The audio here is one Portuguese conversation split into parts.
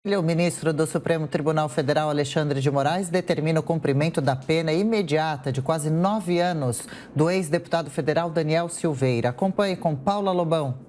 O ministro do Supremo Tribunal Federal, Alexandre de Moraes, determina o cumprimento da pena imediata de quase 9 anos do ex-deputado federal Daniel Silveira. Acompanhe com Paula Lobão.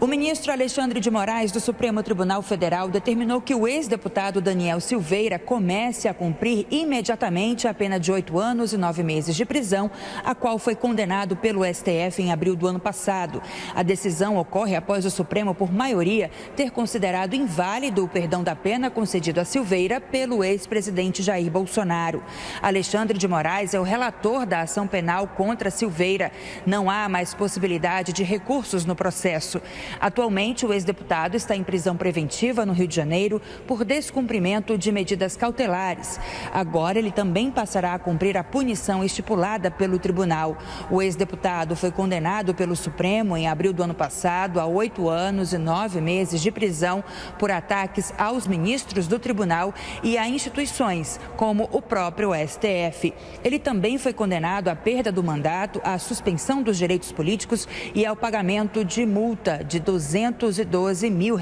O ministro Alexandre de Moraes, do Supremo Tribunal Federal, determinou que o ex-deputado Daniel Silveira comece a cumprir imediatamente a pena de 8 anos e 9 meses de prisão, a qual foi condenado pelo STF em abril do ano passado. A decisão ocorre após o Supremo, por maioria, ter considerado inválido o perdão da pena concedido a Silveira pelo ex-presidente Jair Bolsonaro. Alexandre de Moraes é o relator da ação penal contra Silveira. Não há mais possibilidade de recursos no processo. Atualmente, o ex-deputado está em prisão preventiva no Rio de Janeiro por descumprimento de medidas cautelares. Agora, ele também passará a cumprir a punição estipulada pelo tribunal. O ex-deputado foi condenado pelo Supremo em abril do ano passado a 8 anos e 9 meses de prisão por ataques aos ministros do tribunal e a instituições, como o próprio STF. Ele também foi condenado à perda do mandato, à suspensão dos direitos políticos e ao pagamento de multa de R$212 mil.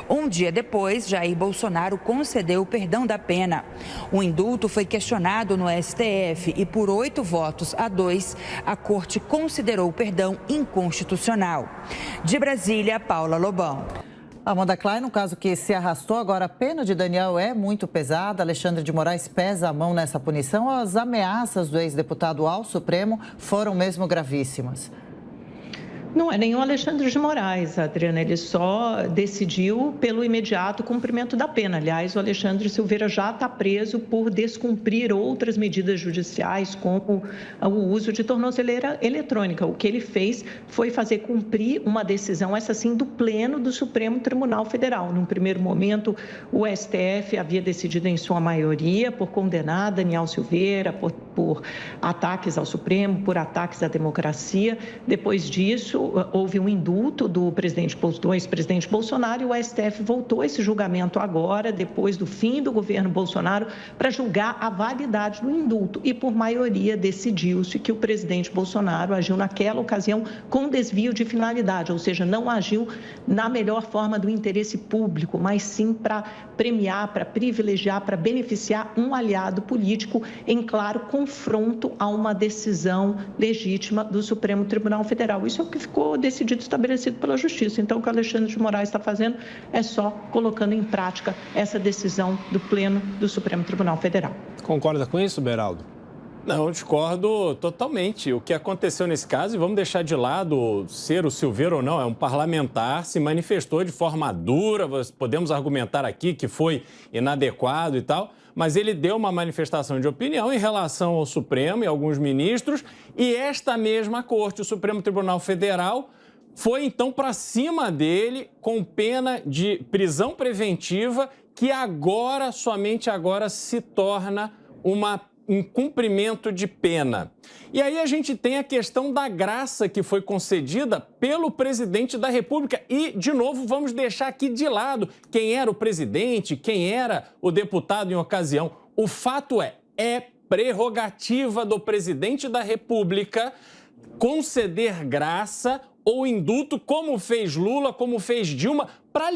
Um dia depois, Jair Bolsonaro concedeu o perdão da pena. O indulto foi questionado no STF e, por 8 votos a 2, a Corte considerou o perdão inconstitucional. De Brasília, Paula Lobão. Amanda Klein, no caso que se arrastou, agora a pena de Daniel é muito pesada. Alexandre de Moraes pesa a mão nessa punição. As ameaças do ex-deputado ao Supremo foram mesmo gravíssimas. Não é nenhum Alexandre de Moraes, Adriana, ele só decidiu pelo imediato cumprimento da pena. Aliás, o Alexandre Silveira já está preso por descumprir outras medidas judiciais, como o uso de tornozeleira eletrônica. O que ele fez foi fazer cumprir uma decisão, essa sim, do Pleno do Supremo Tribunal Federal. Num primeiro momento, o STF havia decidido em sua maioria por condenar Daniel Silveira por ataques ao Supremo, por ataques à democracia. Depois disso, houve um indulto do ex-presidente Bolsonaro e o STF voltou esse julgamento agora, depois do fim do governo Bolsonaro, para julgar a validade do indulto. E, por maioria, decidiu-se que o presidente Bolsonaro agiu naquela ocasião com desvio de finalidade, ou seja, não agiu na melhor forma do interesse público, mas sim para premiar, para privilegiar, para beneficiar um aliado político em claro confronto a uma decisão legítima do Supremo Tribunal Federal. Isso é o que ficou decidido, estabelecido pela Justiça. Então, o que o Alexandre de Moraes está fazendo é só colocando em prática essa decisão do Pleno do Supremo Tribunal Federal. Concorda com isso, Beraldo? Não, eu discordo totalmente. O que aconteceu nesse caso, e vamos deixar de lado ser o Silveira ou não, é um parlamentar, se manifestou de forma dura, podemos argumentar aqui que foi inadequado e tal, mas ele deu uma manifestação de opinião em relação ao Supremo e alguns ministros, e esta mesma Corte, o Supremo Tribunal Federal, foi então para cima dele com pena de prisão preventiva, que agora, somente agora, se torna um cumprimento de pena. E aí a gente tem a questão da graça que foi concedida pelo presidente da República. E, de novo, vamos deixar aqui de lado quem era o presidente, quem era o deputado em ocasião. O fato é prerrogativa do presidente da República conceder graça ou indulto, como fez Lula, como fez Dilma, para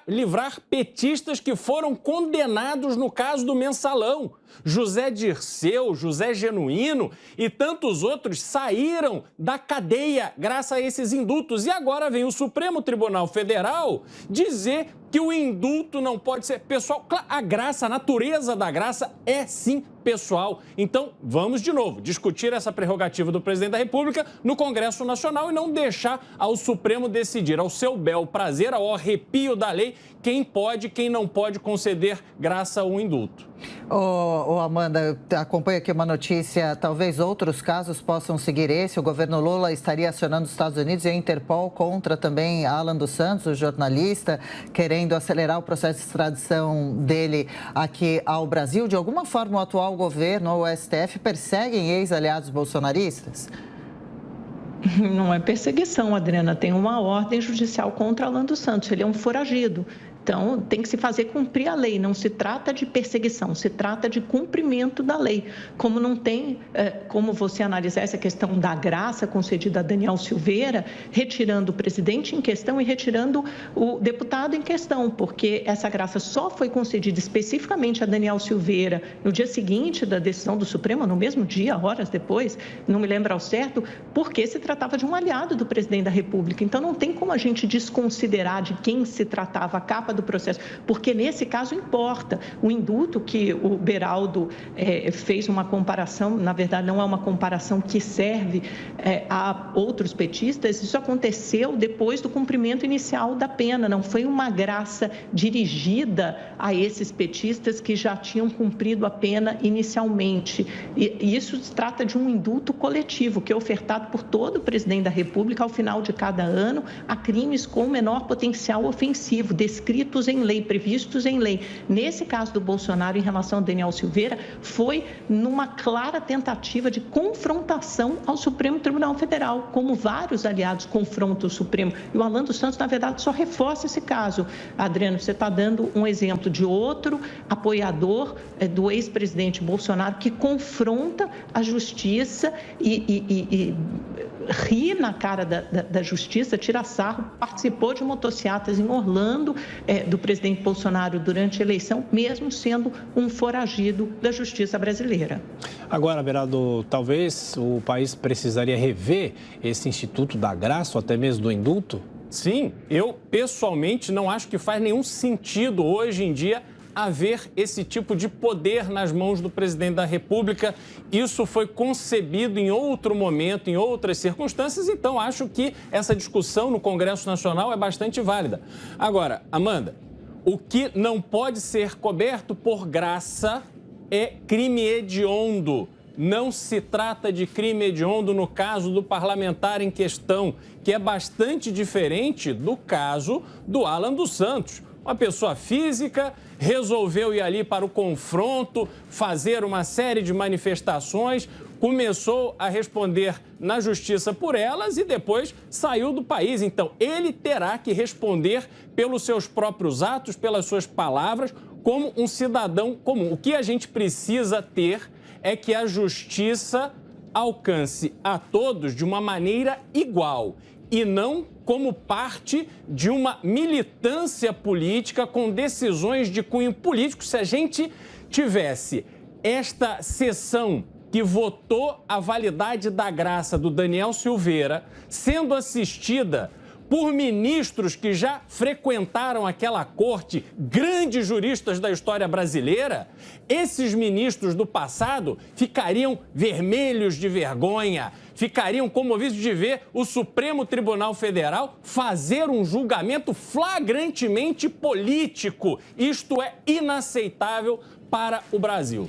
livrar petistas que foram condenados no caso do Mensalão. José Dirceu, José Genuíno e tantos outros saíram da cadeia graças a esses indultos. E agora vem o Supremo Tribunal Federal dizer que o indulto não pode ser pessoal. A graça, a natureza da graça é sim pessoal. Então, vamos de novo discutir essa prerrogativa do presidente da República no Congresso Nacional e não deixar ao Supremo decidir, ao seu bel prazer, ao arrepio da lei, quem pode e quem não pode conceder graça ou indulto. Amanda, acompanha aqui uma notícia, talvez outros casos possam seguir esse. O governo Lula estaria acionando os Estados Unidos e a Interpol contra também Alan dos Santos, o jornalista, querendo acelerar o processo de extradição dele aqui ao Brasil. De alguma forma, o atual governo ou o STF perseguem ex-aliados bolsonaristas? Não é perseguição, Adriana. Tem uma ordem judicial contra Alan dos Santos. Ele é um foragido. Então, tem que se fazer cumprir a lei, não se trata de perseguição, se trata de cumprimento da lei. Como não tem como você analisar essa questão da graça concedida a Daniel Silveira, retirando o presidente em questão e retirando o deputado em questão, porque essa graça só foi concedida especificamente a Daniel Silveira no dia seguinte da decisão do Supremo, no mesmo dia, horas depois, não me lembro ao certo, porque se tratava de um aliado do presidente da República. Então, não tem como a gente desconsiderar de quem se tratava a capa do processo, porque nesse caso importa. O indulto que o Beraldo fez uma comparação, na verdade não é uma comparação que serve a outros petistas, isso aconteceu depois do cumprimento inicial da pena, não foi uma graça dirigida a esses petistas que já tinham cumprido a pena inicialmente. E isso se trata de um indulto coletivo, que é ofertado por todo o presidente da República ao final de cada ano a crimes com menor potencial ofensivo, descritos em lei, previstos em lei. Nesse caso do Bolsonaro, em relação a Daniel Silveira, foi numa clara tentativa de confrontação ao Supremo Tribunal Federal, como vários aliados confrontam o Supremo. E o Alan dos Santos, na verdade, só reforça esse caso. Adriano, você está dando um exemplo de outro apoiador do ex-presidente Bolsonaro que confronta a justiça e ri na cara da justiça, tira sarro, participou de motociatas em Orlando do presidente Bolsonaro durante a eleição, mesmo sendo um foragido da justiça brasileira. Agora, Beraldo, talvez o país precisaria rever esse Instituto da Graça, ou até mesmo do indulto? Sim, eu pessoalmente não acho que faz nenhum sentido hoje em dia haver esse tipo de poder nas mãos do presidente da República. Isso foi concebido em outro momento, em outras circunstâncias, então acho que essa discussão no Congresso Nacional é bastante válida. Agora, Amanda, o que não pode ser coberto por graça é crime hediondo. Não se trata de crime hediondo no caso do parlamentar em questão, que é bastante diferente do caso do Alan dos Santos. Uma pessoa física resolveu ir ali para o confronto, fazer uma série de manifestações, começou a responder na justiça por elas e depois saiu do país. Então, ele terá que responder pelos seus próprios atos, pelas suas palavras, como um cidadão comum. O que a gente precisa ter é que a justiça alcance a todos de uma maneira igual e não como parte de uma militância política com decisões de cunho político. Se a gente tivesse esta sessão que votou a validade da graça do Daniel Silveira sendo assistida por ministros que já frequentaram aquela corte, grandes juristas da história brasileira, esses ministros do passado ficariam vermelhos de vergonha, ficariam comovidos de ver o Supremo Tribunal Federal fazer um julgamento flagrantemente político. Isto é inaceitável para o Brasil.